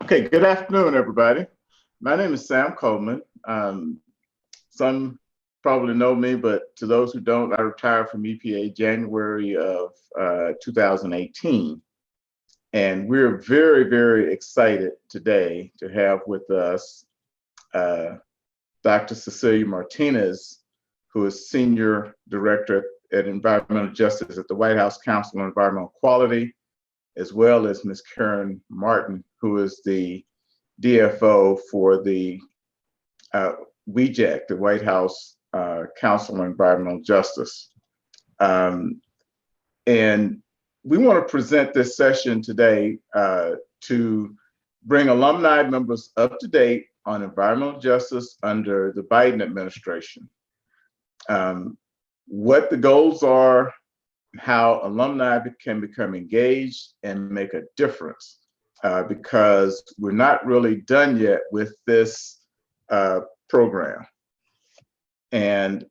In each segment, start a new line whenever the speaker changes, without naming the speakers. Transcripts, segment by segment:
Okay, good afternoon, everybody. My name is Sam Coleman. Some probably know me, but to those who don't, I retired from EPA January of 2018. And we're very, very excited today to have with us Dr. Cecelia Martinez, who is Senior Director at Environmental Justice at the White House Council on Environmental Quality, as well as Ms. Karen Martin, who is the DFO for the WEJAC, the White House Council on Environmental Justice. And we want to present this session today to bring alumni members up to date on environmental justice under the Biden administration. What the goals are, how alumni can become engaged and make a difference. Because we're not really done yet with this program. And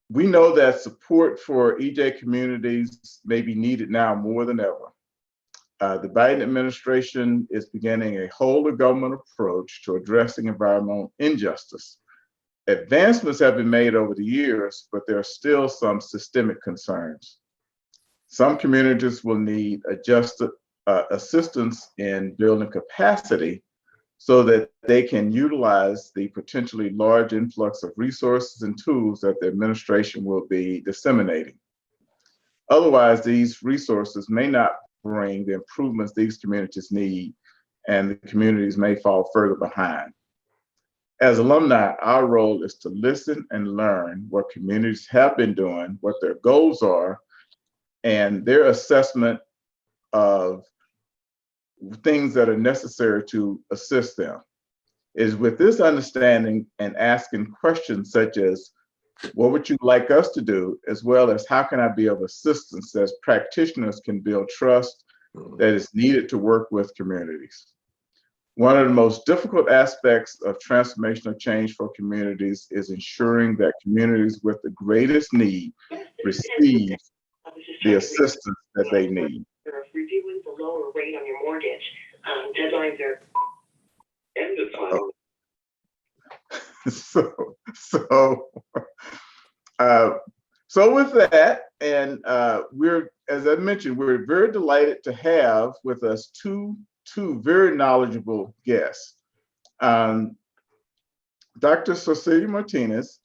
we know that support for EJ communities may be needed now more than ever. The Biden administration is beginning a whole of government approach to addressing environmental injustice. Advancements have been made over the years, but there are still some systemic concerns. Some communities will need assistance in building capacity so that they can utilize the potentially large influx of resources and tools that the administration will be disseminating. Otherwise, these resources may not bring the improvements these communities need, and the communities may fall further behind. As alumni, our role is to listen and learn what communities have been doing, what their goals are, and their assessment of things that are necessary to assist them. Is with this understanding and asking questions such as, what would you like us to do, as well as how can I be of assistance as practitioners can build trust that is needed to work with communities. One of the most difficult aspects of transformational change for communities is ensuring that communities with the greatest need receive the assistance that they need.
Reviewing the lower rate on your mortgage. Deadlines are end of time.
So with that, and we're, as I mentioned, we're very delighted to have with us two very knowledgeable guests. Dr. Cecelia Martinez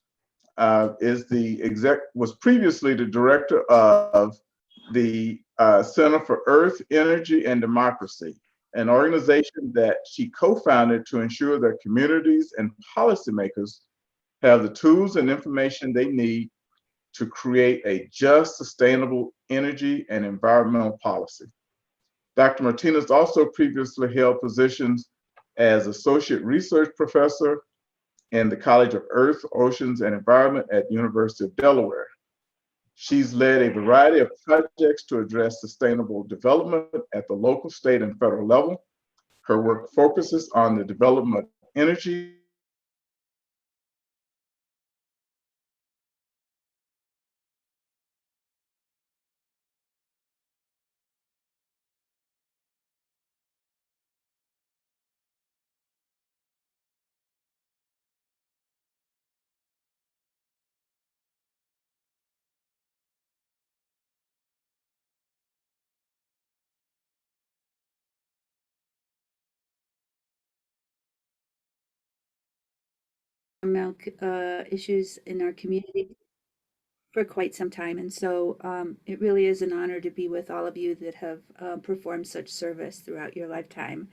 was previously the director of the Center for Earth, Energy, and Democracy, an organization that she co-founded to ensure that communities and policymakers have the tools and information they need to create a just, sustainable energy and environmental policy. Dr. Martinez also previously held positions as Associate Research Professor in the College of Earth, Oceans, and Environment at the University of Delaware. She's led a variety of projects to address sustainable development at the local, state, and federal level. Her work focuses on the development of energy
issues in our community for quite some time. And so it really is an honor to be with all of you that have performed such service throughout your lifetime.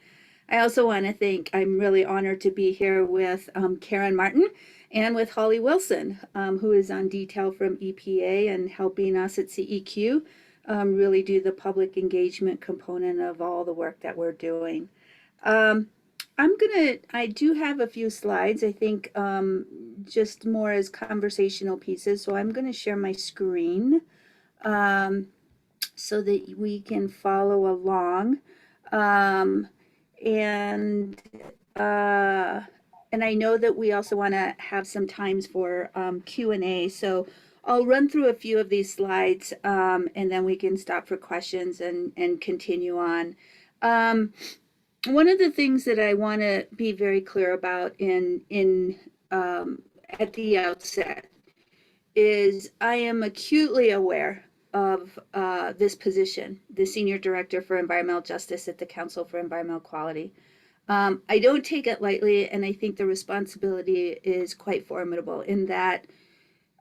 I also want to thank, I'm really honored to be here with Karen Martin and with Holly Wilson, who is on detail from EPA and helping us at CEQ really do the public engagement component of all the work that we're doing. I do have a few slides, I think just more as conversational pieces. So I'm going to share my screen so that we can follow along. And I know that we also want to have some times for Q&A. So I'll run through a few of these slides and then we can stop for questions and continue on. one of the things that I want to be very clear about at the outset is I am acutely aware of this position, the Senior Director for Environmental Justice at the Council for Environmental Quality. I don't take it lightly, and I think the responsibility is quite formidable in that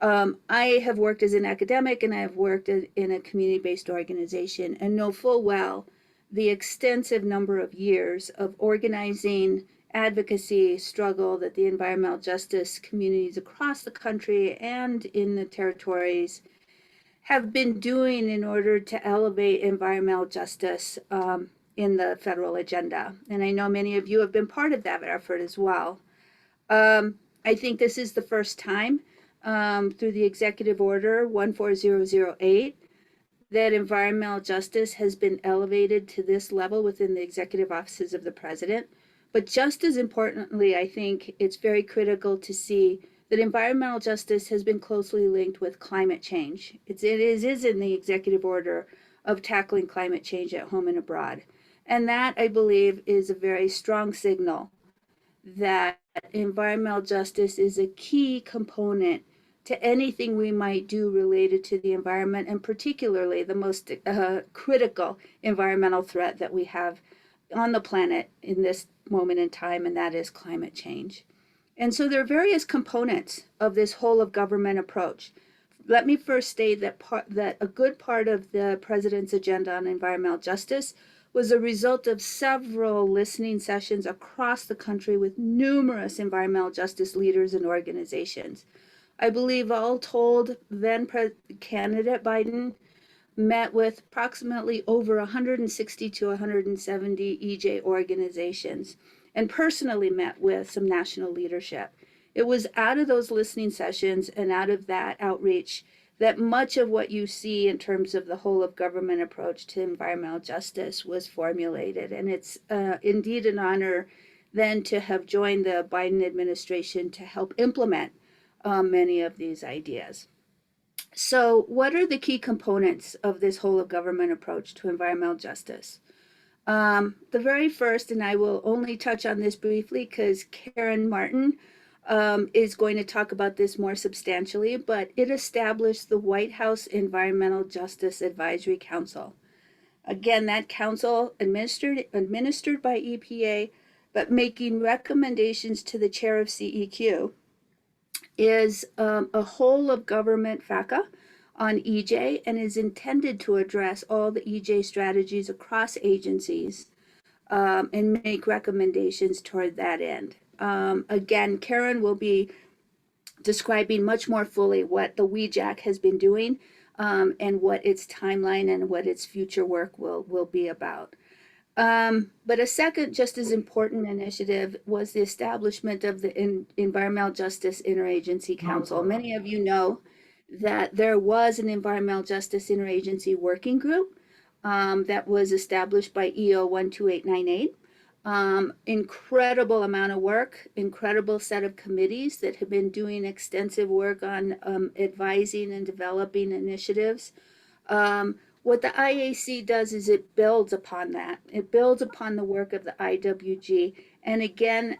I have worked as an academic and I have worked in a community-based organization and know full well the extensive number of years of organizing advocacy struggle that the environmental justice communities across the country and in the territories have been doing in order to elevate environmental justice in the federal agenda. And I know many of you have been part of that effort as well. I think this is the first time through the Executive Order 14008 that environmental justice has been elevated to this level within the executive offices of the president. But just as importantly, I think it's very critical to see that environmental justice has been closely linked with climate change. It is in the executive order of tackling climate change at home and abroad. And that, I believe, is a very strong signal that environmental justice is a key component to anything we might do related to the environment, and particularly the most critical environmental threat that we have on the planet in this moment in time, and that is climate change. And so there are various components of this whole of government approach. Let me first state that a good part of the president's agenda on environmental justice was a result of several listening sessions across the country with numerous environmental justice leaders and organizations. I believe all told, then candidate Biden met with approximately over 160 to 170 EJ organizations and personally met with some national leadership. It was out of those listening sessions and out of that outreach that much of what you see in terms of the whole of government approach to environmental justice was formulated. And it's indeed an honor then to have joined the Biden administration to help implement many of these ideas. So what are the key components of this whole of government approach to environmental justice? The very first, and I will only touch on this briefly because Karen Martin is going to talk about this more substantially, but it established the White House Environmental Justice Advisory Council. Again, that council administered by EPA, but making recommendations to the chair of CEQ, is a whole of government FACA on EJ and is intended to address all the EJ strategies across agencies and make recommendations toward that end. Again, Karen will be describing much more fully what the WEJAC has been doing and what its timeline and what its future work will be about. But a second, just as important initiative was the establishment of the Environmental Justice Interagency Council. Many of you know that there was an Environmental Justice Interagency Working Group that was established by EO 12898. Incredible amount of work, incredible set of committees that have been doing extensive work on advising and developing initiatives. What the IAC does is it builds upon that. It builds upon the work of the IWG, and again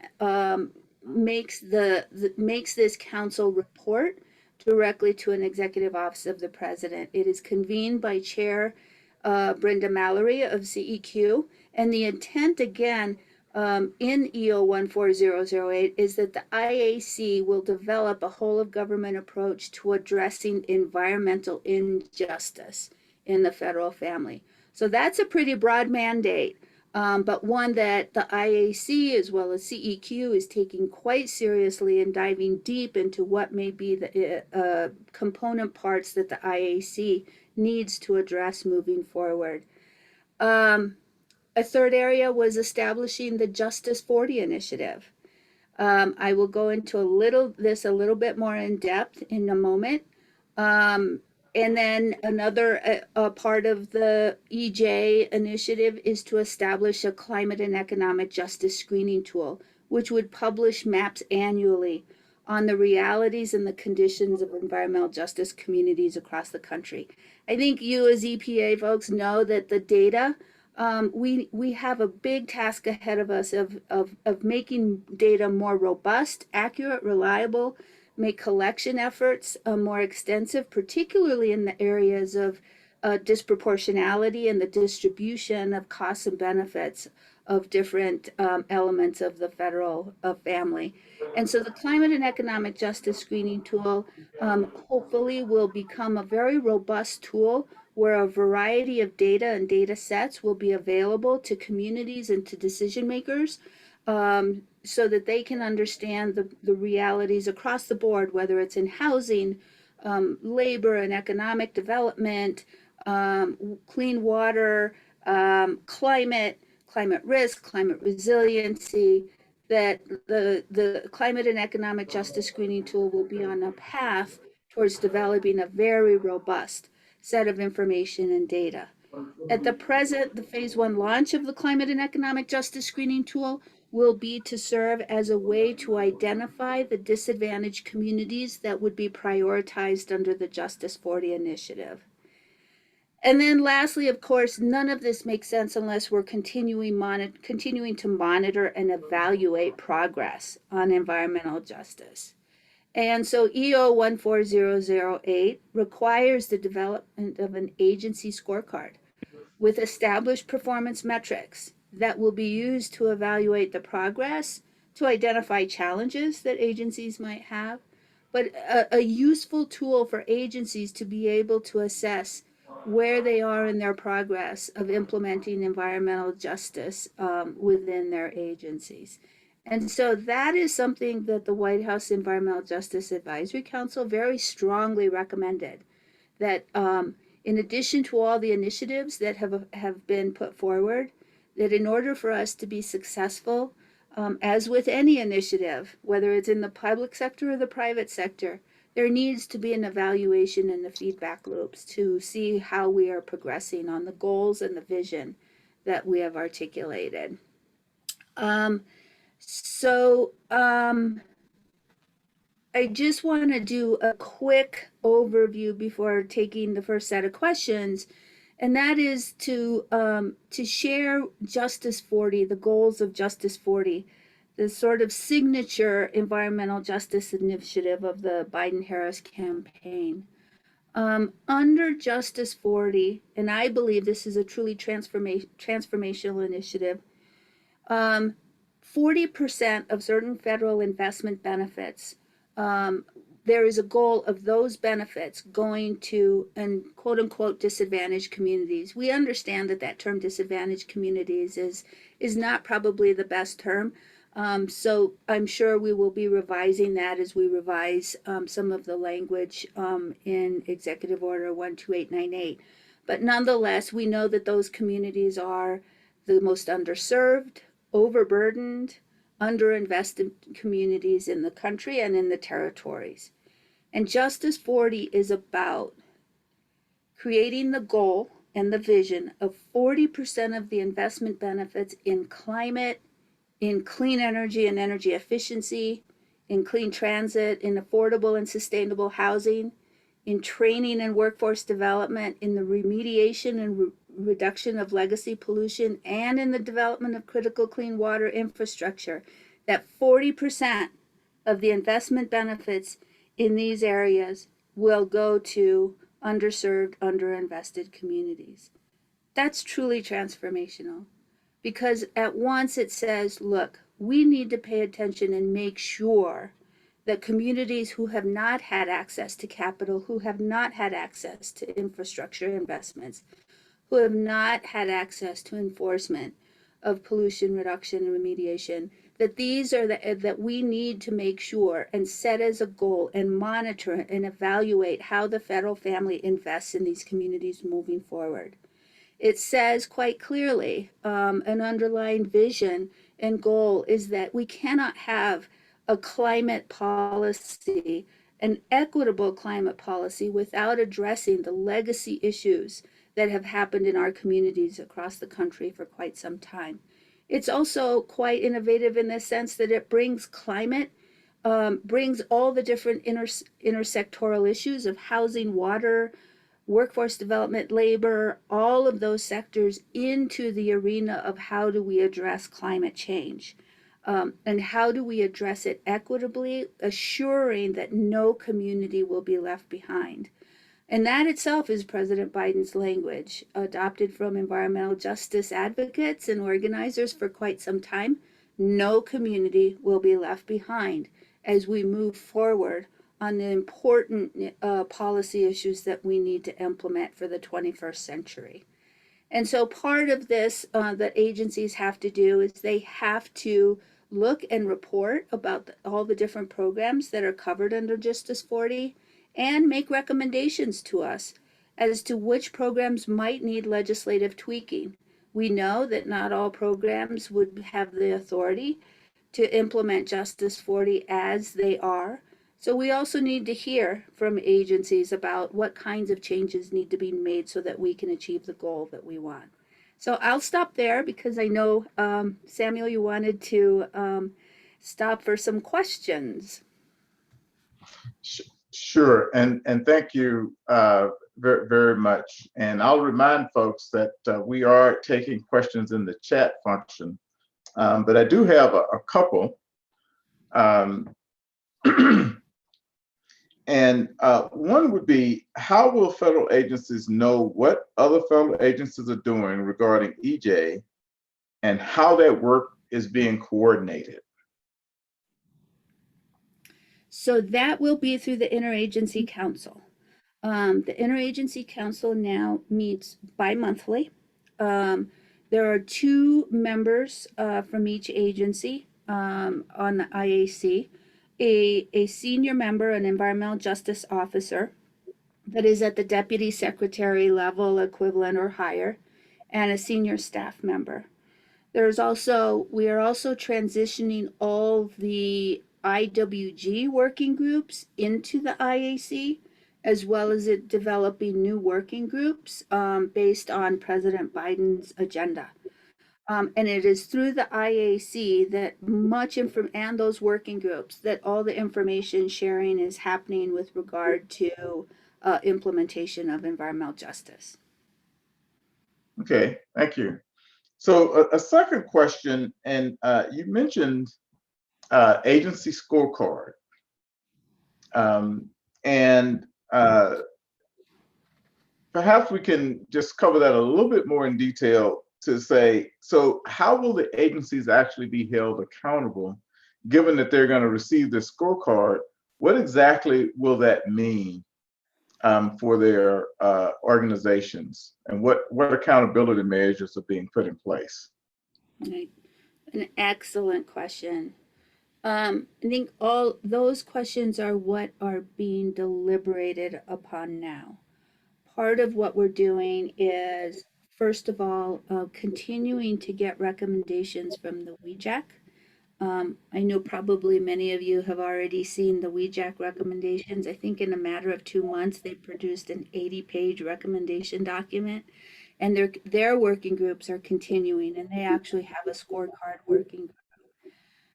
makes this council report directly to an executive office of the president. It is convened by Chair Brenda Mallory of CEQ, and the intent again in EO 14008 is that the IAC will develop a whole of government approach to addressing environmental injustice in the federal family. So that's a pretty broad mandate, but one that the IAC as well as CEQ is taking quite seriously and diving deep into what may be the component parts that the IAC needs to address moving forward. A third area was establishing the Justice 40 initiative. I will go into a little bit more in depth in a moment. And then another part of the EJ initiative is to establish a climate and economic justice screening tool, which would publish maps annually on the realities and the conditions of environmental justice communities across the country. I think you as EPA folks know that the data we have a big task ahead of us of making data more robust, accurate, reliable, make collection efforts more extensive, particularly in the areas of disproportionality and the distribution of costs and benefits of different elements of the federal family. And so the climate and economic justice screening tool hopefully will become a very robust tool where a variety of data and data sets will be available to communities and to decision makers, so that they can understand the realities across the board, whether it's in housing, labor and economic development, clean water, climate risk, climate resiliency, that the climate and economic justice screening tool will be on a path towards developing a very robust set of information and data. At the present, the phase one launch of the climate and economic justice screening tool will be to serve as a way to identify the disadvantaged communities that would be prioritized under the Justice 40 initiative. And then lastly, of course, none of this makes sense unless we're continuing to monitor and evaluate progress on environmental justice. And so EO 14008 requires the development of an agency scorecard with established performance metrics that will be used to evaluate the progress, to identify challenges that agencies might have, but a useful tool for agencies to be able to assess where they are in their progress of implementing environmental justice within their agencies. And so that is something that the White House Environmental Justice Advisory Council very strongly recommended, that in addition to all the initiatives that have been put forward, that in order for us to be successful, as with any initiative, whether it's in the public sector or the private sector, there needs to be an evaluation in the feedback loops to see how we are progressing on the goals and the vision that we have articulated. I just want to do a quick overview before taking the first set of questions, and that is to share Justice 40, the goals of Justice 40, the sort of signature environmental justice initiative of the Biden-Harris campaign. Under Justice 40, and I believe this is a truly transformational initiative, 40% of certain federal investment benefits, there is a goal of those benefits going to and quote unquote disadvantaged communities. We understand that that term disadvantaged communities is not probably the best term. So I'm sure we will be revising that as we revise some of the language in Executive Order 12898. But nonetheless, we know that those communities are the most underserved, overburdened, underinvested communities in the country and in the territories. And Justice 40 is about creating the goal and the vision of 40% of the investment benefits in climate, in clean energy and energy efficiency, in clean transit, in affordable and sustainable housing, in training and workforce development, in the remediation and reduction of legacy pollution, and in the development of critical clean water infrastructure, that 40% of the investment benefits in these areas will go to underserved, underinvested communities. That's truly transformational, because at once it says, look, we need to pay attention and make sure that communities who have not had access to capital, who have not had access to infrastructure investments, who have not had access to enforcement of pollution reduction and remediation, that these are that we need to make sure and set as a goal and monitor and evaluate how the federal family invests in these communities moving forward. It says quite clearly, an underlying vision and goal is that we cannot have a climate policy, an equitable climate policy, without addressing the legacy issues that have happened in our communities across the country for quite some time. It's also quite innovative in the sense that it brings climate, brings all the different intersectoral issues of housing, water, workforce development, labor, all of those sectors into the arena of how do we address climate change. And how do we address it equitably, assuring that no community will be left behind. And that itself is President Biden's language, adopted from environmental justice advocates and organizers for quite some time. No community will be left behind as we move forward on the important policy issues that we need to implement for the 21st century. And so part of this that agencies have to do is they have to look and report about all the different programs that are covered under Justice 40 and make recommendations to us as to which programs might need legislative tweaking. We know that not all programs would have the authority to implement Justice 40 as they are. So we also need to hear from agencies about what kinds of changes need to be made so that we can achieve the goal that we want. So I'll stop there because I know, Samuel, you wanted to stop for some questions.
Sure, and thank you very, very much. And I'll remind folks that we are taking questions in the chat function, but I do have a couple. And one would be, how will federal agencies know what other federal agencies are doing regarding EJ and how that work is being coordinated?
So that will be through the Interagency Council. The Interagency Council now meets bi-monthly. There are 2 members from each agency on the IAC, a senior member, an environmental justice officer that is at the deputy secretary level equivalent or higher, and a senior staff member. We are also transitioning all the IWG working groups into the IAC, as well as developing new working groups based on President Biden's agenda. And it is through the IAC that and those working groups, that all the information sharing is happening with regard to implementation of environmental justice.
Okay, thank you. So a second question, and you mentioned agency scorecard. And perhaps we can just cover that a little bit more in detail to say, so how will the agencies actually be held accountable, given that they're going to receive this scorecard? What exactly will that mean for their organizations, and what accountability measures are being put in place?
Right. An excellent question. I think all those questions are what are being deliberated upon now. Part of what we're doing is, first of all, continuing to get recommendations from the WEJAC. I know probably many of you have already seen the WEJAC recommendations. I think in a matter of 2 months, they produced an 80-page recommendation document, and their working groups are continuing, and they actually have a scorecard working group.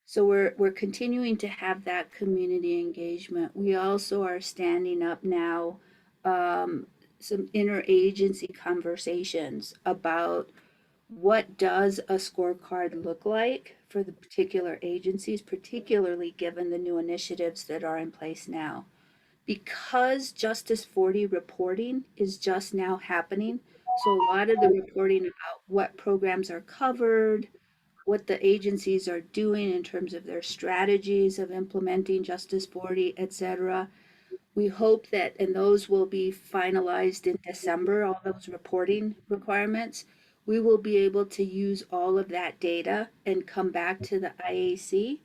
So we're continuing to have that community engagement. We also are standing up now some interagency conversations about what does a scorecard look like for the particular agencies, particularly given the new initiatives that are in place now. Because Justice 40 reporting is just now happening, so a lot of the reporting about what programs are covered, what the agencies are doing in terms of their strategies of implementing Justice 40, et cetera. We hope that, and those will be finalized in December, all those reporting requirements. We will be able to use all of that data and come back to the IAC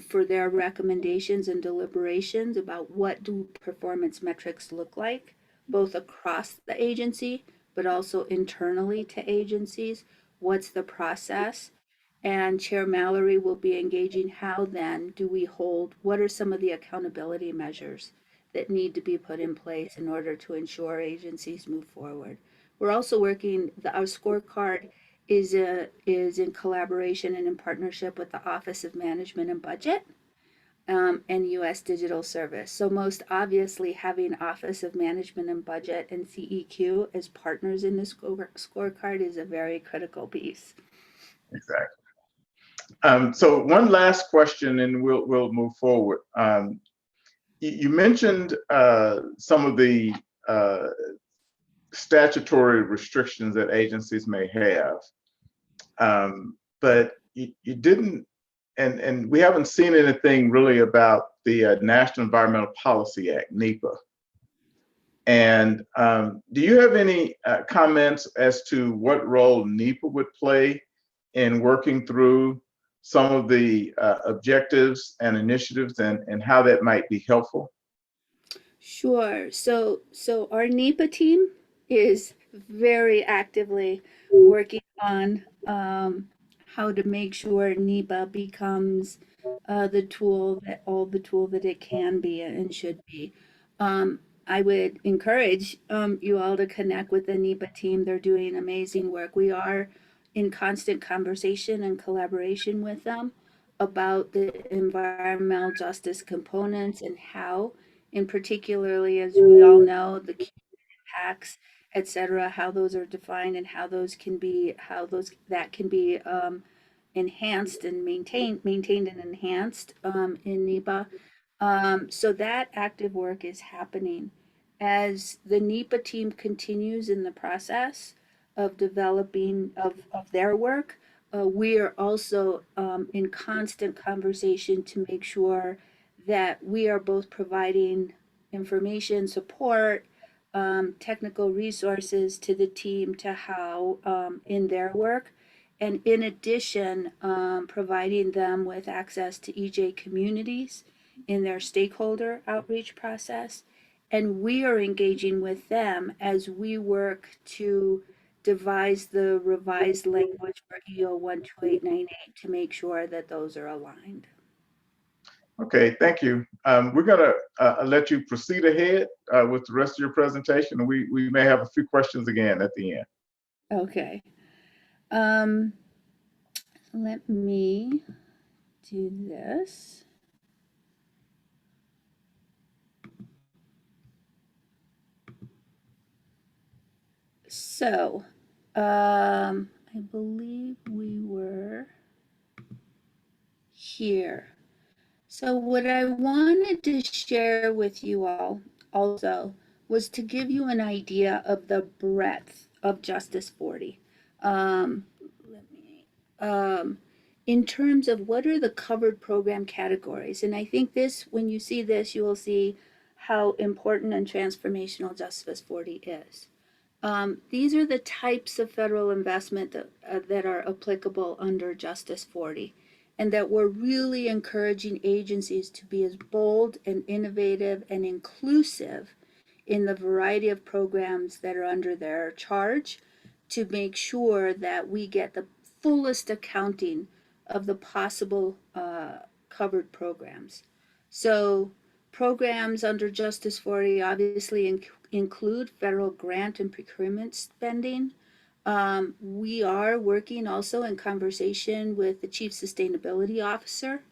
for their recommendations and deliberations about what do performance metrics look like, both across the agency, but also internally to agencies. What's the process? And Chair Mallory will be engaging how then do we hold, what are some of the accountability measures that need to be put in place in order to ensure agencies move forward. We're also working, our scorecard is in collaboration and in partnership with the Office of Management and Budget. and U.S. Digital Service. So most obviously, having Office of Management and Budget and CEQ as partners in the scorecard is a very critical piece.
Exactly. So one last question, and we'll move forward. You mentioned some of the statutory restrictions that agencies may have, but you didn't, and we haven't seen anything really about the National Environmental Policy Act, NEPA. And do you have any comments as to what role NEPA would play in working through some of the objectives and initiatives, and how that might be helpful?
Sure. So our NEPA team is very actively working on how to make sure NEPA becomes the tool that it can be and should be. I would encourage you all to connect with the NEPA team. They're doing amazing work. We are in constant conversation and collaboration with them about the environmental justice components and how, in particularly, as we all know, the impacts, et cetera, how those are defined and how those can be, that can be enhanced and maintained and enhanced in NEPA. So that active work is happening. As the NEPA team continues in the process of developing of their work, we are also in constant conversation to make sure that we are both providing information, support, technical resources to the team to how in their work, and in addition, providing them with access to EJ communities in their stakeholder outreach process. And we are engaging with them as we work to devise the revised language for EO 12898 to make sure that those are aligned.
Okay, thank you. We're going to let you proceed ahead with the rest of your presentation, and we may have a few questions again at the end.
Okay. Let me do this. So, I believe we were here. So what I wanted to share with you all also was to give you an idea of the breadth of Justice 40. Um, let me, in terms of what are the covered program categories. And I think this, when you see this, you will see how important and transformational Justice 40 is. These are the types of federal investment that are applicable under Justice 40, and that we're really encouraging agencies to be as bold and innovative and inclusive in the variety of programs that are under their charge to make sure that we get the fullest accounting of the possible covered programs. So programs under Justice 40 obviously include federal grant and procurement spending. We are working also in conversation with the Chief Sustainability Officer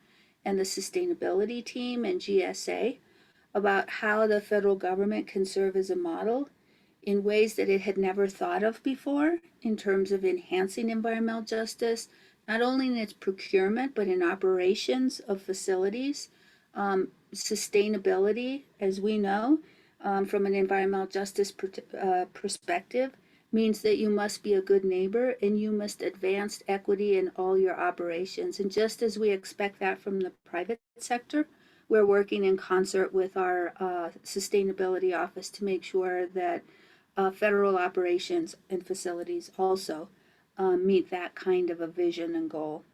and the Sustainability Team and GSA about how the federal government can serve as a model in ways that it had never thought of before in terms of enhancing environmental justice, not only in its procurement, but in operations of facilities. Sustainability, as we know, from an environmental justice perspective, means that you must be a good neighbor and you must advance equity in all your operations. And just as we expect that from the private sector, we're working in concert with our sustainability office to make sure that federal operations and facilities also meet that kind of a vision and goal.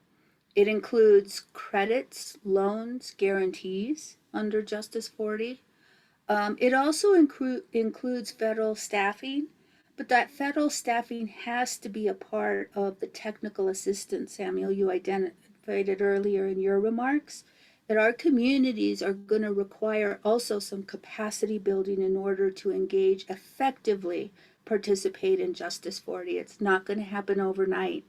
It includes credits, loans, guarantees under Justice 40. It also includes federal staffing, but that federal staffing has to be a part of the technical assistance, Samuel, you identified it earlier in your remarks, that our communities are going to require also some capacity building in order to engage effectively, participate in Justice 40. It's not going to happen overnight.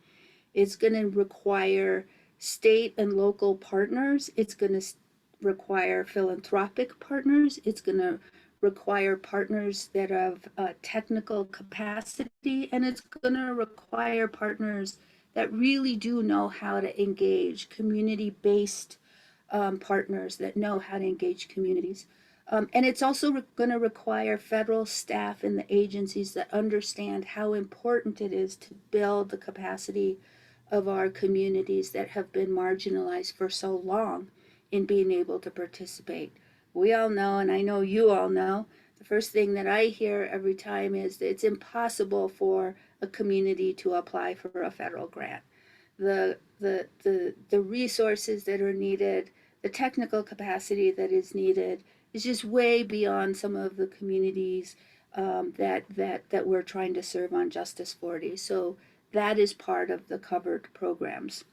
It's going to require state and local partners. It's going to require philanthropic partners. It's going to require partners that have technical capacity, and it's going to require partners that really do know how to engage, community-based partners that know how to engage communities. And it's also going to require federal staff in the agencies that understand how important it is to build the capacity of our communities that have been marginalized for so long in being able to participate. We all know, and I know you all know, the first thing that I hear every time is that it's impossible for a community to apply for a federal grant. The resources that are needed, the technical capacity that is needed is just way beyond some of the communities that we're trying to serve on Justice 40. So that is part of the covered programs.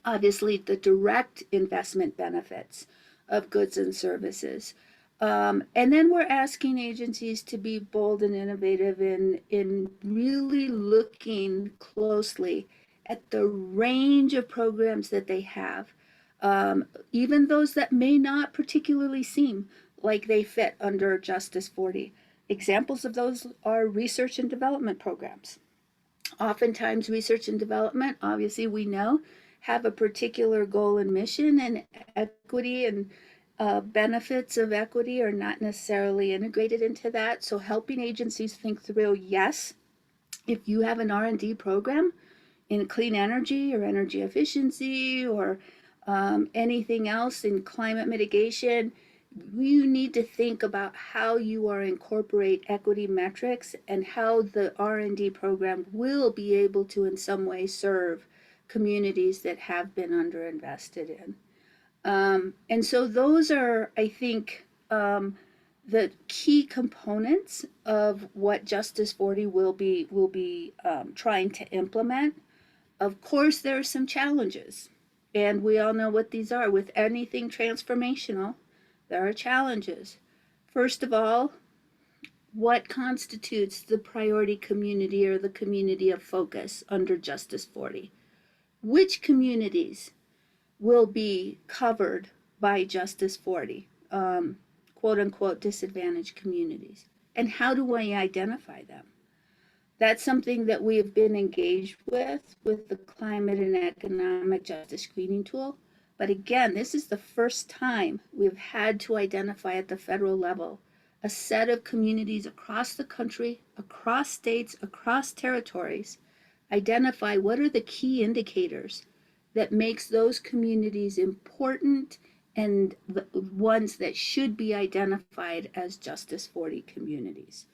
Obviously, the direct investment benefits of goods and services. And then we're asking agencies to be bold and innovative in really looking closely at the range of programs that they have, even those that may not particularly seem like they fit under Justice 40. Examples of those are research and development programs. Oftentimes, research and development, obviously, we know, have a particular goal and mission, and equity and benefits of equity are not necessarily integrated into that. So helping agencies think through, yes, if you have an R&D program in clean energy or energy efficiency or anything else in climate mitigation, you need to think about how you are incorporate equity metrics and how the R&D program will be able to in some way serve communities that have been underinvested in. And so those are, I think, the key components of what Justice 40 will be trying to implement. Of course, there are some challenges, and we all know what these are. With anything transformational, there are challenges. First of all, what constitutes the priority community or the community of focus under Justice 40? Which communities will be covered by Justice 40, quote unquote disadvantaged communities? And how do I identify them? That's something that we have been engaged with the Climate and Economic Justice Screening Tool. But again, this is the first time we've had to identify at the federal level a set of communities across the country, across states, across territories, identify what are the key indicators that makes those communities important and the ones that should be identified as Justice 40 communities.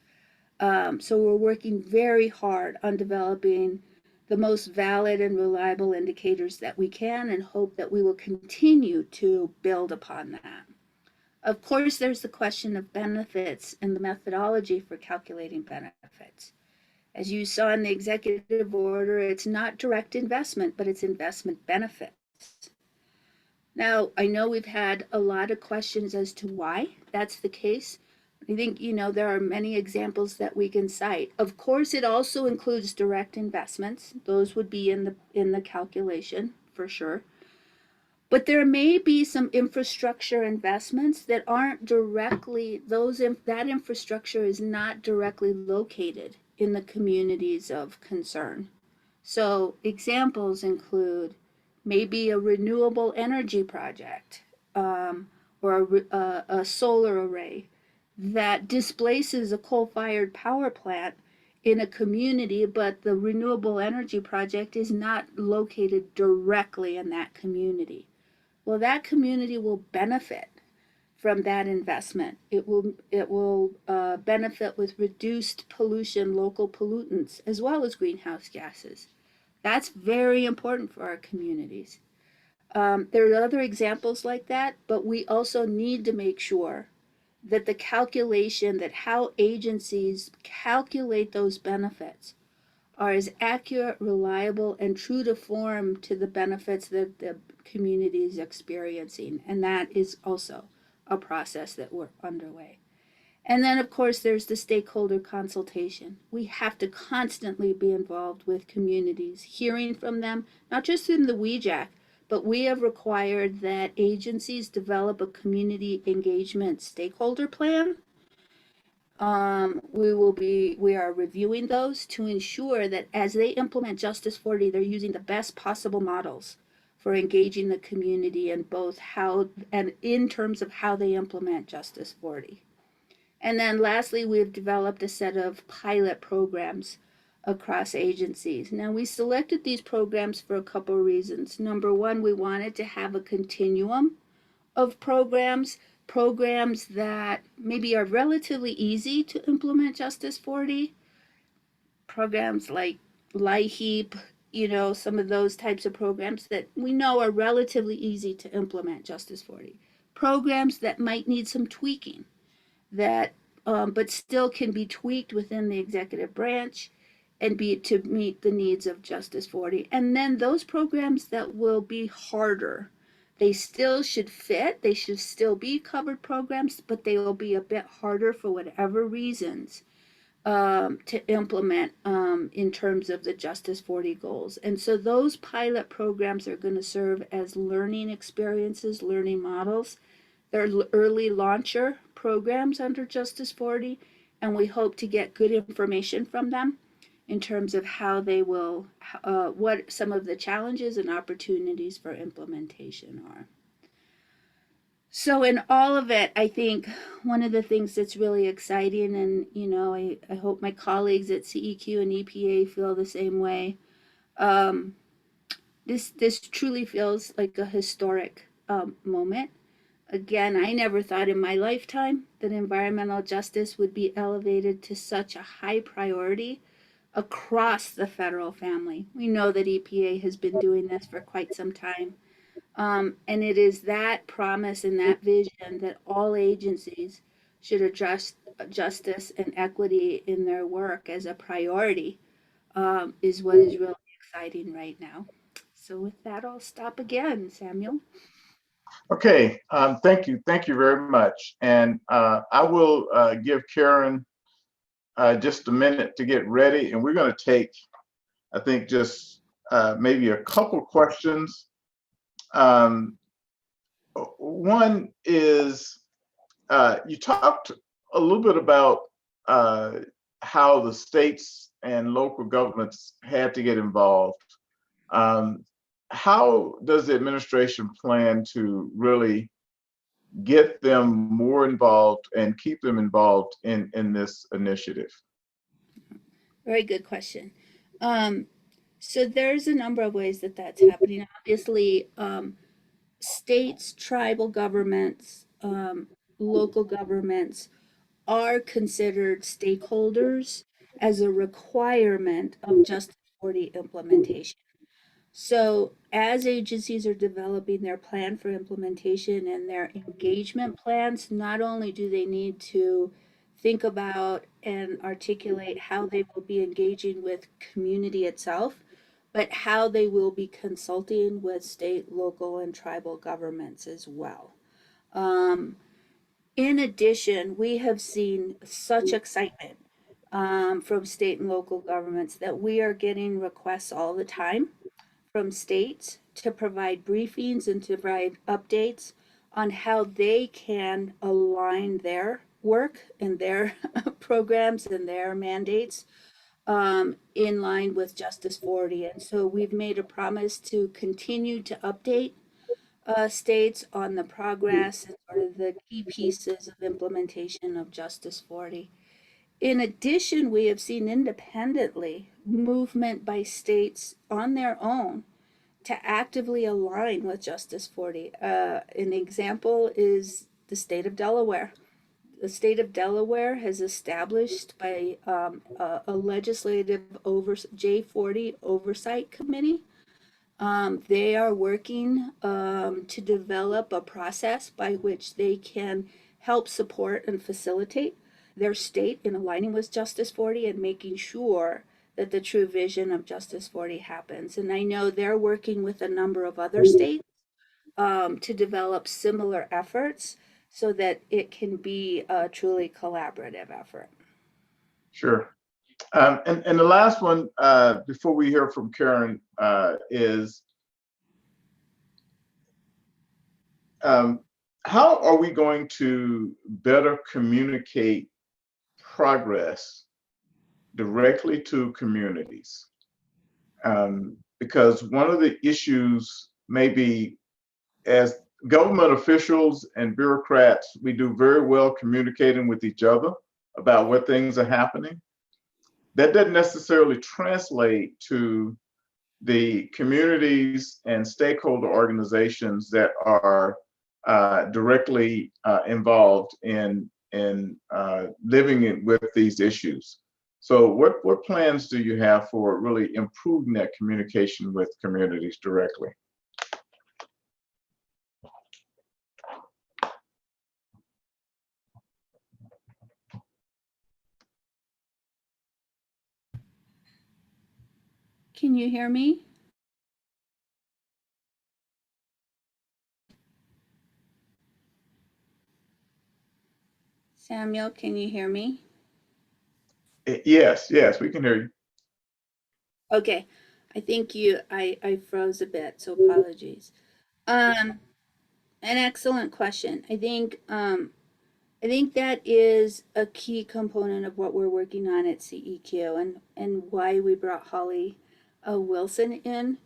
So we're working very hard on developing the most valid and reliable indicators that we can and hope that we will continue to build upon that. Of course, there's the question of benefits and the methodology for calculating benefits. As you saw in the executive order, it's not direct investment, but it's investment benefits. Now, I know we've had a lot of questions as to why that's the case. I think, there are many examples that we can cite. Of course, it also includes direct investments. Those would be in the calculation for sure. But there may be some infrastructure investments that aren't directly, that infrastructure is not directly located in the communities of concern. So examples include maybe a renewable energy project or a solar array that displaces a coal-fired power plant in a community, but the renewable energy project is not located directly in that community. Well, that community will benefit from that investment. It will benefit with reduced pollution, local pollutants, as well as greenhouse gases. That's very important for our communities. There are other examples like that, but we also need to make sure that the calculation, that how agencies calculate those benefits are as accurate, reliable, and true to form to the benefits that the community is experiencing. And that is also a process that we're underway. And then, of course, there's the stakeholder consultation. We have to constantly be involved with communities, hearing from them, not just in the WEJAC, but we have required that agencies develop a community engagement stakeholder plan. We are reviewing those to ensure that as they implement Justice 40, they're using the best possible models for engaging the community in both how and in terms of how they implement Justice 40. And then lastly, we have developed a set of pilot programs across agencies. Now, we selected these programs for a couple of reasons. Number one, we wanted to have a continuum of programs that maybe are relatively easy to implement Justice 40, programs like LIHEAP, some of those types of programs that we know are relatively easy to implement Justice 40. Programs that might need some tweaking, that but still can be tweaked within the executive branch and be to meet the needs of Justice 40. And then those programs that will be harder, they still should fit, they should still be covered programs, but they will be a bit harder for whatever reasons to implement in terms of the Justice 40 goals. And so those pilot programs are going to serve as learning experiences, learning models. They're early launcher programs under Justice 40, and we hope to get good information from them in terms of how they will, what some of the challenges and opportunities for implementation are. So in all of it, I think one of the things that's really exciting, and I hope my colleagues at CEQ and EPA feel the same way. This truly feels like a historic moment. Again, I never thought in my lifetime that environmental justice would be elevated to such a high priority across the federal family. We know that EPA has been doing this for quite some time. And it is that promise and that vision that all agencies should address justice and equity in their work as a priority, is what is really exciting right now. So with that, I'll stop again, Samuel.
Okay, thank you very much. And I will give Karen just a minute to get ready, and we're going to take, I think, just maybe a couple questions. One is, you talked a little bit about how the states and local governments had to get involved. How does the administration plan to really get them more involved and keep them involved in this initiative?
Very good question. So there's a number of ways that that's happening. Obviously, states, tribal governments, local governments are considered stakeholders as a requirement of Justice 40 implementation. So, as agencies are developing their plan for implementation and their engagement plans, not only do they need to think about and articulate how they will be engaging with community itself, but how they will be consulting with state, local, and tribal governments as well. In addition, we have seen such excitement from state and local governments that we are getting requests all the time from states to provide briefings and to provide updates on how they can align their work and their programs and their mandates in line with Justice 40. And so we've made a promise to continue to update states on the progress and sort of the key pieces of implementation of Justice 40. In addition, we have seen independently movement by states on their own to actively align with Justice 40. An example is the state of Delaware. The state of Delaware has established by a legislative J40 oversight committee. They are working to develop a process by which they can help support and facilitate their state in aligning with Justice 40 and making sure that the true vision of Justice 40 happens. And I know they're working with a number of other states to develop similar efforts so that it can be a truly collaborative effort.
Sure. And the last one, before we hear from Karen, is How are we going to better communicate progress directly to communities? Because one of the issues may be, as government officials and bureaucrats, we do very well communicating with each other about what things are happening. That doesn't necessarily translate to the communities and stakeholder organizations that are directly involved in living with these issues. So what plans do you have for really improving that communication with communities directly?
Can you hear me? Samuel, can you hear me?
Yes, we can hear you.
Okay, I think I froze a bit, so apologies. An excellent question. I think that is a key component of what we're working on at CEQ and why we brought Holly Wilson in.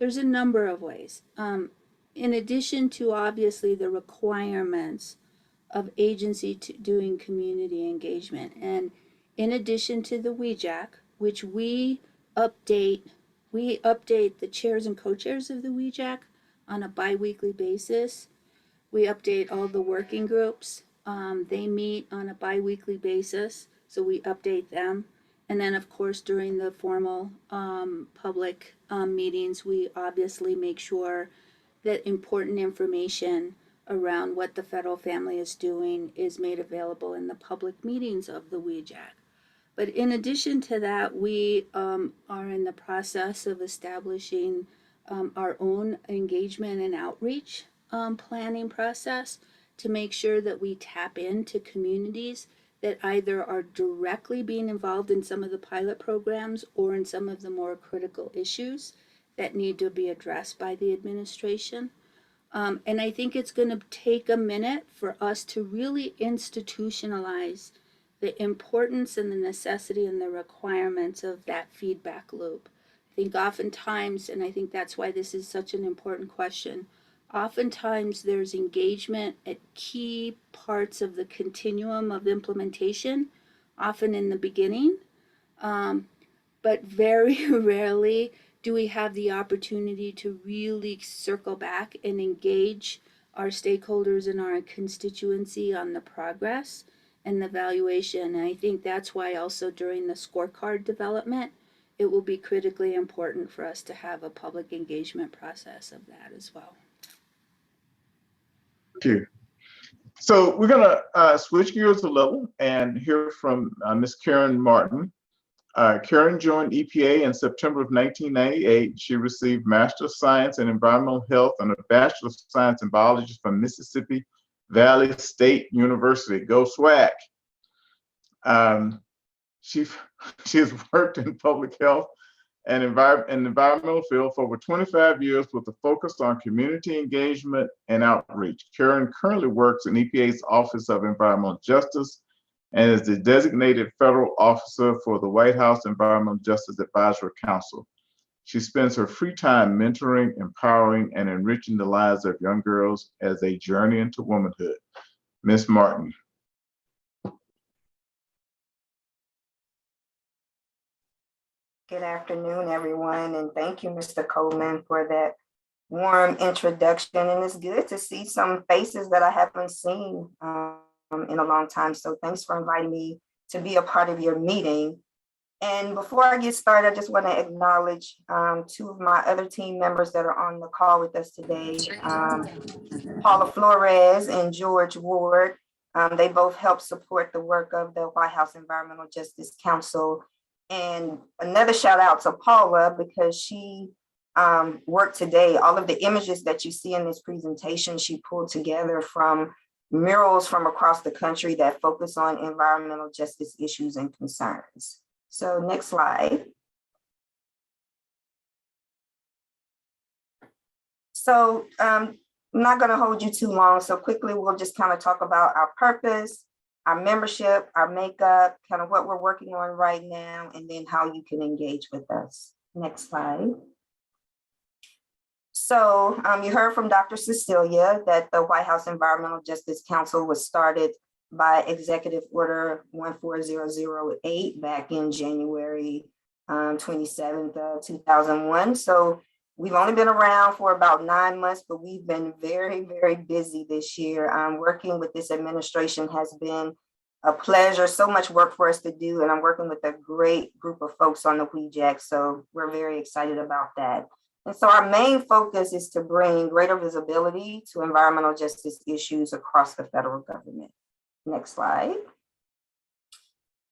There's a number of ways. In addition to obviously the requirements of agency to doing community engagement, and in addition to the WEJAC, which update, we update the chairs and co-chairs of the WEJAC on a bi-weekly basis. We update all the working groups. They meet on a bi-weekly basis, so we update them. And then, of course, during the formal public meetings, we obviously make sure that important information around what the federal family is doing is made available in the public meetings of the WEJAC. But in addition to that, we are in the process of establishing our own engagement and outreach planning process to make sure that we tap into communities that either are directly being involved in some of the pilot programs or in some of the more critical issues that need to be addressed by the administration. And I think it's going to take a minute for us to really institutionalize the importance and the necessity and the requirements of that feedback loop. I think oftentimes, and I think that's why this is such an important question, oftentimes there's engagement at key parts of the continuum of implementation, often in the beginning, but very rarely do we have the opportunity to really circle back and engage our stakeholders in our constituency on the progress and the valuation. And I think that's why also during the scorecard development, it will be critically important for us to have a public engagement process of that as well.
Thank you. So we're going to switch gears a little and hear from Ms. Karen Martin. Karen joined EPA in September of 1998. She received Master of Science in Environmental Health and a Bachelor of Science in Biology from Mississippi Valley State University. Go SWAC. She has worked in public health and environmental field for over 25 years with a focus on community engagement and outreach. Karen currently works in EPA's Office of Environmental Justice and is the designated federal officer for the White House Environmental Justice Advisory Council. She spends her free time mentoring, empowering, and enriching the lives of young girls as they journey into womanhood. Ms. Martin.
Good afternoon, everyone, and thank you, Mr. Coleman, for that warm introduction. And it's good to see some faces that I haven't seen in a long time. So thanks for inviting me to be a part of your meeting. And before I get started, I just want to acknowledge two of my other team members that are on the call with us today, Paula Flores and George Ward. They both help support the work of the White House Environmental Justice Council. And another shout out to Paula because she worked today. All of the images that you see in this presentation, she pulled together from murals from across the country that focus on environmental justice issues and concerns. So next slide. So I'm not going to hold you too long. So quickly, we'll just kind of talk about our purpose, our membership, our makeup, kind of what we're working on right now, and then how you can engage with us. Next slide. So you heard from Dr. Cecelia that the White House Environmental Justice Council was started by Executive Order 14008 back in January 27th, 2001. So we've only been around for about 9 months, but we've been very, very busy this year. Working with this administration has been a pleasure, so much work for us to do, and I'm working with a great group of folks on the WEJAC, so we're very excited about that. And so our main focus is to bring greater visibility to environmental justice issues across the federal government. Next slide.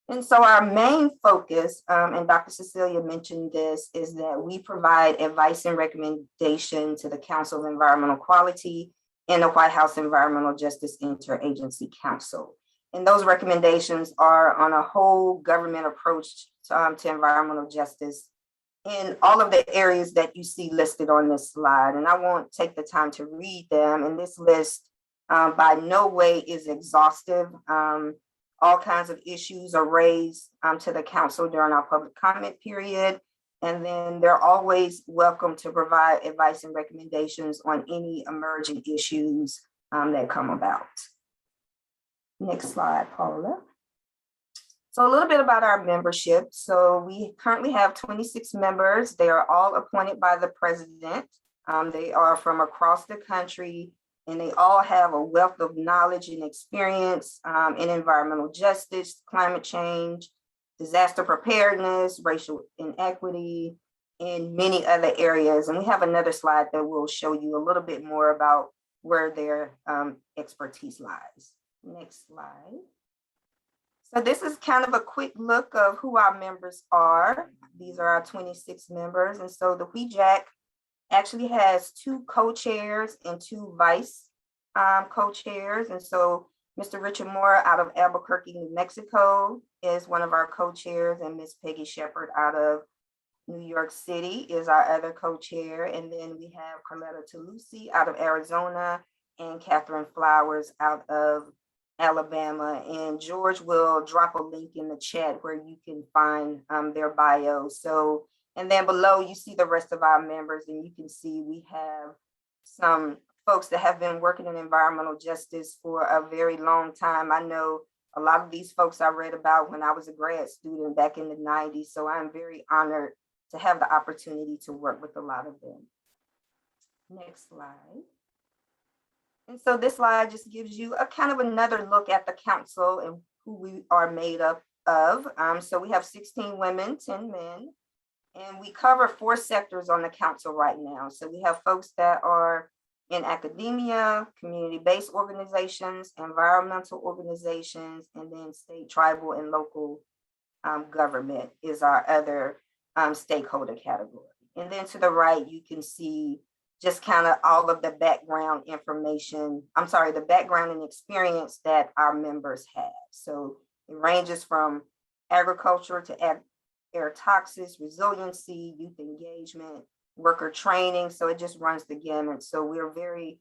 And so our main focus, and Dr. Cecelia mentioned this, is that we provide advice and recommendation to the Council of Environmental Quality and the White House Environmental Justice Interagency Council. And those recommendations are on a whole government approach to environmental justice in all of the areas that you see listed on this slide. And I won't take the time to read them. And this list by no way is exhaustive. All kinds of issues are raised to the council during our public comment period. And then they're always welcome to provide advice and recommendations on any emerging issues that come about. Next slide, Paula. So a little bit about our membership. So we currently have 26 members. They are all appointed by the president. They are from across the country, and they all have a wealth of knowledge and experience in environmental justice, climate change, disaster preparedness, racial inequity, and many other areas. And we have another slide that will show you a little bit more about where their expertise lies. Next slide. So this is kind of a quick look of who our members are. These are our 26 members. And so the WEJAC actually has 2 co-chairs and 2 vice co-chairs. And so Mr. Richard Moore out of Albuquerque, New Mexico is one of our co-chairs, and Ms. Peggy Shepard out of New York City is our other co-chair. And then we have Carletta Toulouse out of Arizona and Catherine Flowers out of Alabama. And George will drop a link in the chat where you can find their bio. So, and then below you see the rest of our members, and you can see we have some folks that have been working in environmental justice for a very long time. I know a lot of these folks I read about when I was a grad student back in the 90s. So I'm very honored to have the opportunity to work with a lot of them. Next slide. And so this slide just gives you a kind of another look at the council and who we are made up of. So we have 16 women, 10 men, and we cover 4 sectors on the council right now. So we have folks that are in academia, community-based organizations, environmental organizations, and then state, tribal, and local government is our other stakeholder category. And then to the right, you can see just kind of all of the background information, the background and experience that our members have. So it ranges from agriculture to air toxics, resiliency, youth engagement, worker training. So it just runs the gamut. So we're very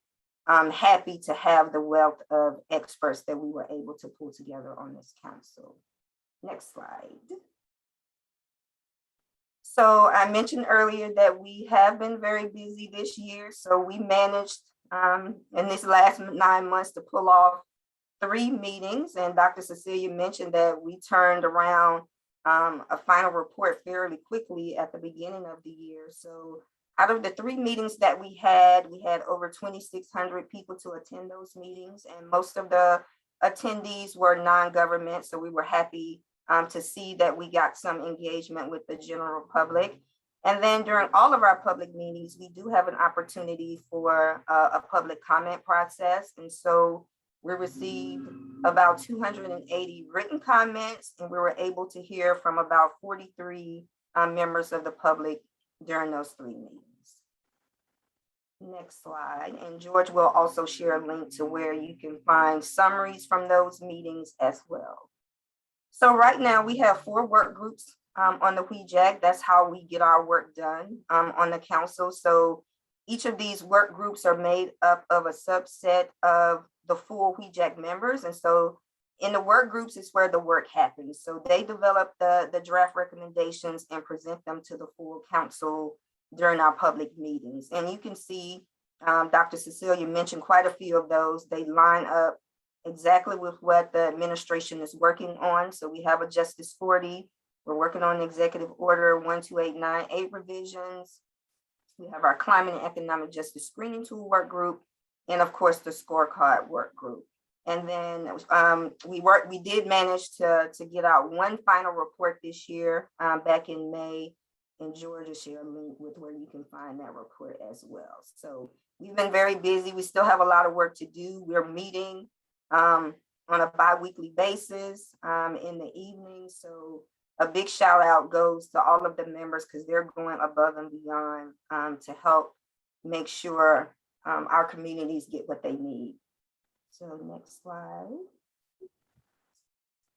happy to have the wealth of experts that we were able to pull together on this council. Next slide. So I mentioned earlier that we have been very busy this year. So we managed in this last 9 months to pull off 3 meetings. And Dr. Cecelia mentioned that we turned around a final report fairly quickly at the beginning of the year. So out of the 3 meetings that we had over 2,600 people to attend those meetings. And most of the attendees were non-government. So we were happy to see that we got some engagement with the general public. And then during all of our public meetings, we do have an opportunity for a public comment process. And so we received about 280 written comments, and we were able to hear from about 43 members of the public during those 3 meetings. Next slide. And George will also share a link to where you can find summaries from those meetings as well. So right now we have 4 work groups on the WEJAC. That's how we get our work done on the council. So Each of these work groups are made up of a subset of the full WEJAC members. And so in the work groups is where the work happens. So they develop the draft recommendations and present them to the full council during our public meetings. And you can see Dr. Cecelia mentioned quite a few of those. They line up exactly with what the administration is working on. So we have a Justice 40. We're working on Executive Order 12898 revisions. We have our Climate and Economic Justice Screening Tool work group, and of course the scorecard work group. And then we did manage to get out one final report this year back in May, and George will share a link with where you can find that report as well. So we've been very busy. We still have a lot of work to do. We're meeting on a bi-weekly basis in the evening. So a big shout out goes to all of the members because they're going above and beyond to help make sure our communities get what they need. So next slide.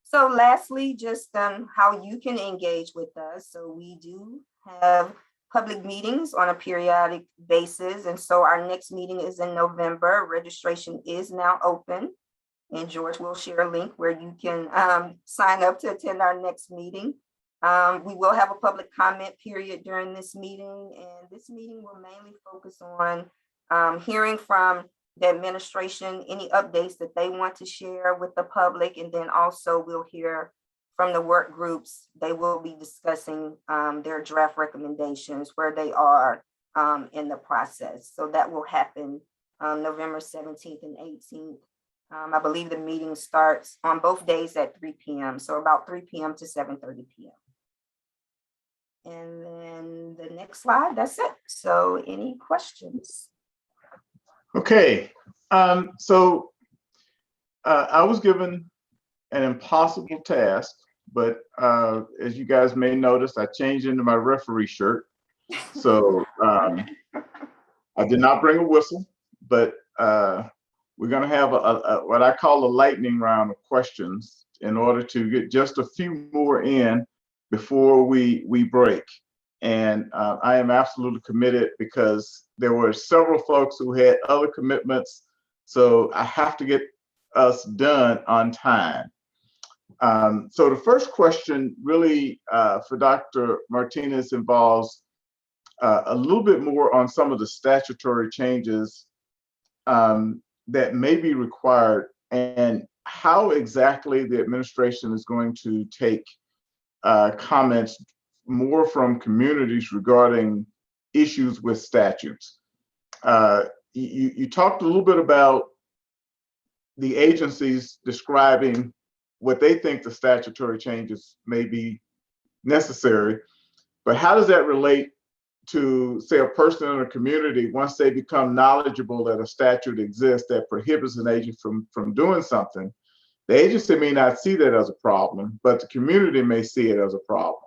So lastly, just how you can engage with us. So we do have public meetings on a periodic basis. And so our next meeting is in November. Registration is now open. And George will share a link where you can sign up to attend our next meeting. We will have a public comment period during this meeting, and this meeting will mainly focus on hearing from the administration, any updates that they want to share with the public, and then also we'll hear from the work groups. They will be discussing their draft recommendations, where they are in the process. So that will happen November 17th and 18th. I believe the meeting starts on both days at 3 p.m. So about 3 p.m. to 7:30 p.m. And then the next slide, that's it. So any questions?
Okay, so I was given an impossible task, but as you guys may notice, I changed into my referee shirt. So I did not bring a whistle, but we're going to have what I call a lightning round of questions in order to get just a few more in before we break. And I am absolutely committed because there were several folks who had other commitments. So I have to get us done on time. So the first question really for Dr. Martinez involves a little bit more on some of the statutory changes that may be required and how exactly the administration is going to take comments more from communities regarding issues with statutes. You talked a little bit about the agencies describing what they think the statutory changes may be necessary, but how does that relate to, say, a person in a community once they become knowledgeable that a statute exists that prohibits an agent from doing something? The agency may not see that as a problem, but the community may see it as a problem.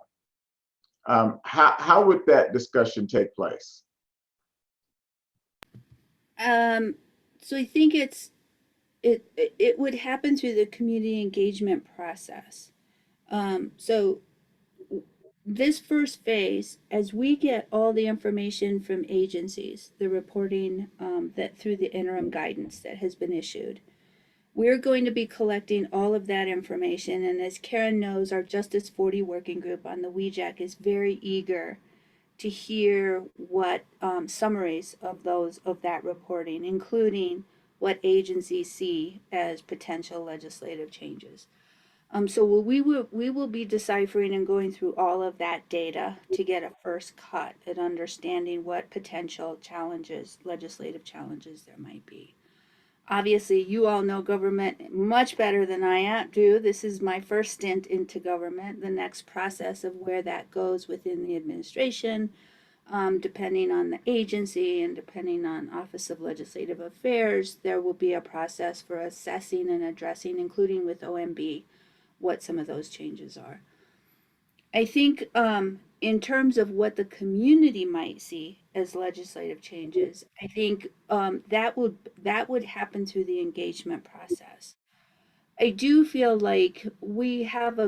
How would that discussion take place?
So I think it would happen through the community engagement process. So this first phase, as we get all the information from agencies, the reporting that through the interim guidance that has been issued, we're going to be collecting all of that information. And as Karen knows, our Justice 40 working group on the WEJAC is very eager to hear what summaries of that reporting, including what agencies see as potential legislative changes. So we will be deciphering and going through all of that data to get a first cut at understanding what potential challenges, legislative challenges there might be. Obviously, you all know government much better than I do. This is my first stint into government. The next process of where that goes within the administration, depending on the agency and depending on Office of Legislative Affairs, there will be a process for assessing and addressing, including with OMB, what some of those changes are. I think in terms of what the community might see as legislative changes, I think that would happen through the engagement process. I do feel like we have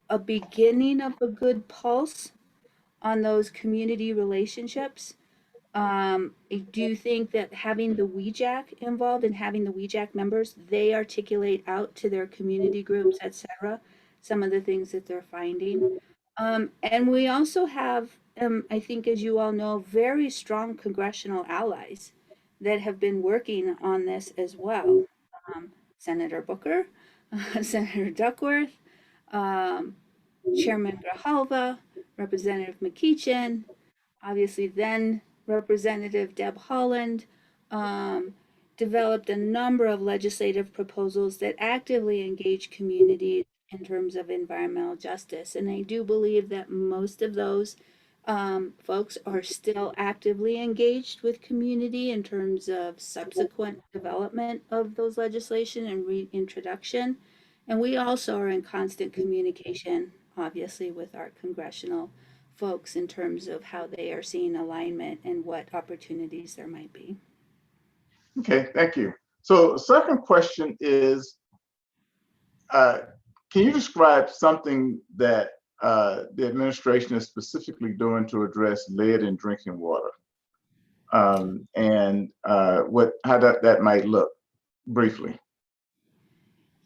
a beginning of a good pulse on those community relationships. I do think that having the WEJAC involved and having the WEJAC members, they articulate out to their community groups, etc., some of the things that they're finding. And we also have, I think, as you all know, very strong congressional allies that have been working on this as well. Senator Booker, Senator Duckworth, um, Chairman Grijalva, Representative McEachin, obviously then Representative Deb Haaland, um, developed a number of legislative proposals that actively engage communities in terms of environmental justice. And I do believe that most of those folks are still actively engaged with community in terms of subsequent development of those legislation and reintroduction. And we also are in constant communication, obviously, with our congressional folks in terms of how they are seeing alignment and what opportunities there might be.
Okay, thank you. So second question is, can you describe something that the administration is specifically doing to address lead in drinking water? And how that might look briefly.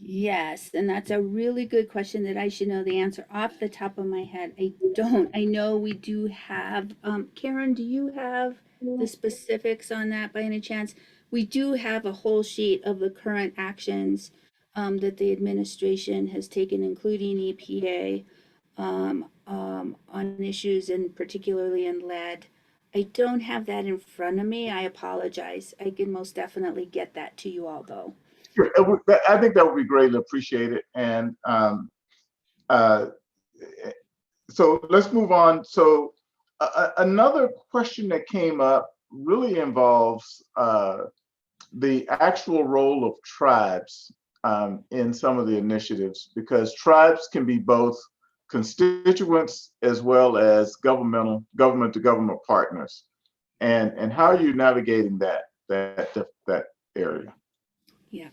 Yes, and that's a really good question that I should know the answer off the top of my head. I don't. I know we do have, Karen, do you have the specifics on that by any chance? We do have a whole sheet of the current actions that the administration has taken, including EPA, on issues and particularly in lead. I don't have that in front of me. I apologize. I can most definitely get that to you all, though.
Sure. I think that would be greatly appreciated. And so let's move on. So another question that came up really involves the actual role of tribes in some of the initiatives, because tribes can be both constituents as well as government to government partners. And how are you navigating that area?
Yeah,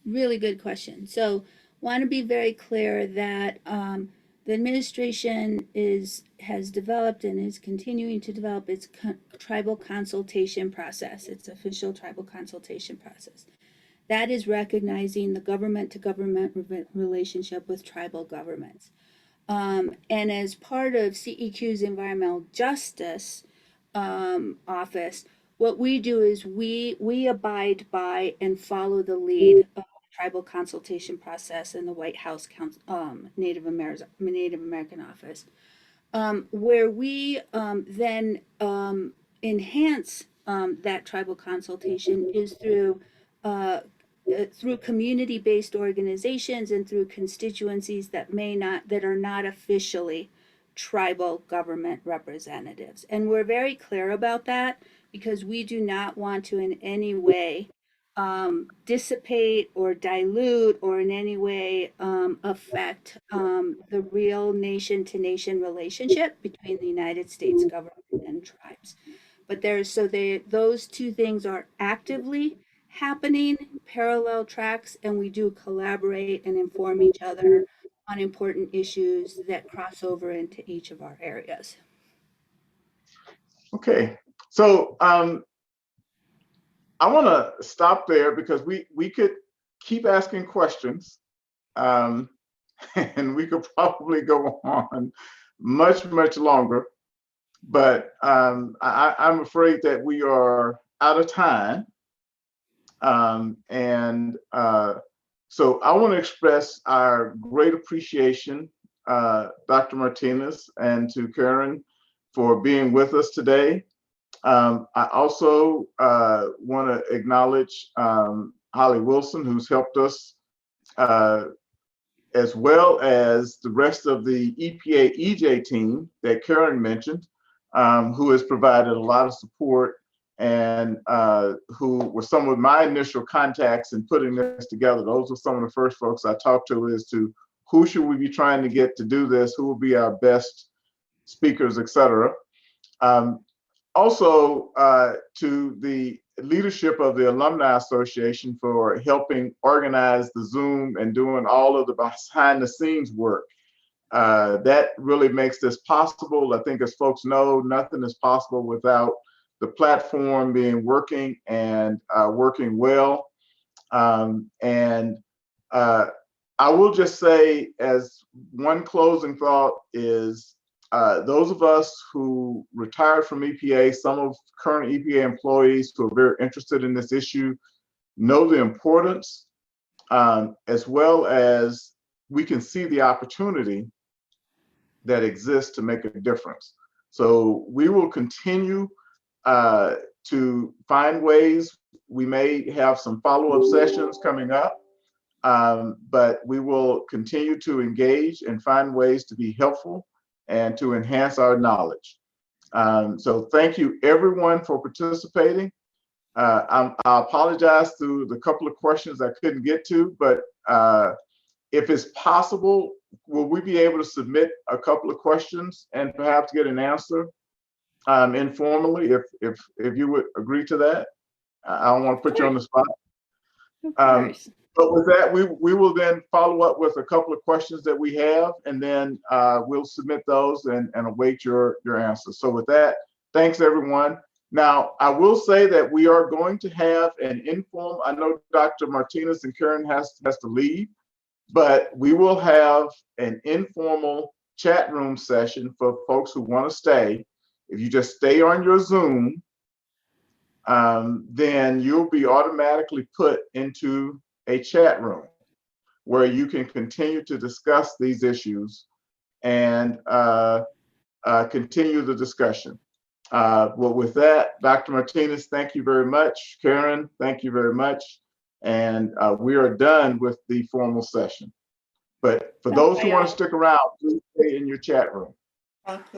really good question. So, want to be very clear that the administration has developed and is continuing to develop its tribal consultation process, its official tribal consultation process. That is recognizing the government to government relationship with tribal governments. And as part of CEQ's environmental justice office, what we do is we abide by and follow the lead of the tribal consultation process in the White House Native American office, where we then enhance that tribal consultation is through community-based organizations and through constituencies that are not officially tribal government representatives. And we're very clear about that because we do not want to in any way dissipate or dilute or in any way affect the real nation-to-nation relationship between the United States government and tribes. But those two things are actively happening, parallel tracks, and we do collaborate and inform each other on important issues that cross over into each of our areas.
Okay, so I want to stop there because we could keep asking questions, and we could probably go on much longer, but I'm afraid that we are out of time. So I want to express our great appreciation, Dr. Martinez, and to Karen for being with us today. I also want to acknowledge Holly Wilson, who's helped us, as well as the rest of the EPA EJ team that Karen mentioned, who has provided a lot of support and who were some of my initial contacts in putting this together. Those were some of the first folks I talked to as to who should we be trying to get to do this, who will be our best speakers, etc. Also to the leadership of the Alumni Association for helping organize the Zoom and doing all of the behind the scenes work. That really makes this possible. I think as folks know, nothing is possible without the platform being working and working well. And I will just say, as one closing thought, is those of us who retired from EPA, some of current EPA employees who are very interested in this issue, know the importance, as well as we can see the opportunity that exists to make a difference. So we will continue to find ways. We may have some follow-up sessions coming up, but we will continue to engage and find ways to be helpful and to enhance our knowledge. So thank you everyone for participating. I apologize through the couple of questions I couldn't get to, but if it's possible, will we be able to submit a couple of questions and perhaps get an answer informally, if you would agree to that? I don't want to put you on the spot.
Of course.
But with that, we will then follow up with a couple of questions that we have, and then we'll submit those and await your answers. So with that, thanks everyone. Now, I will say that we are going to have an informal, I know Dr. Martinez and Karen has to leave, but we will have an informal chat room session for folks who want to stay. If you just stay on your Zoom, then you'll be automatically put into a chat room where you can continue to discuss these issues and continue the discussion. Well, with that, Dr. Martinez, thank you very much. Karen, thank you very much. And we are done with the formal session. But for those who want to stick around, please stay in your chat room.
Thank you.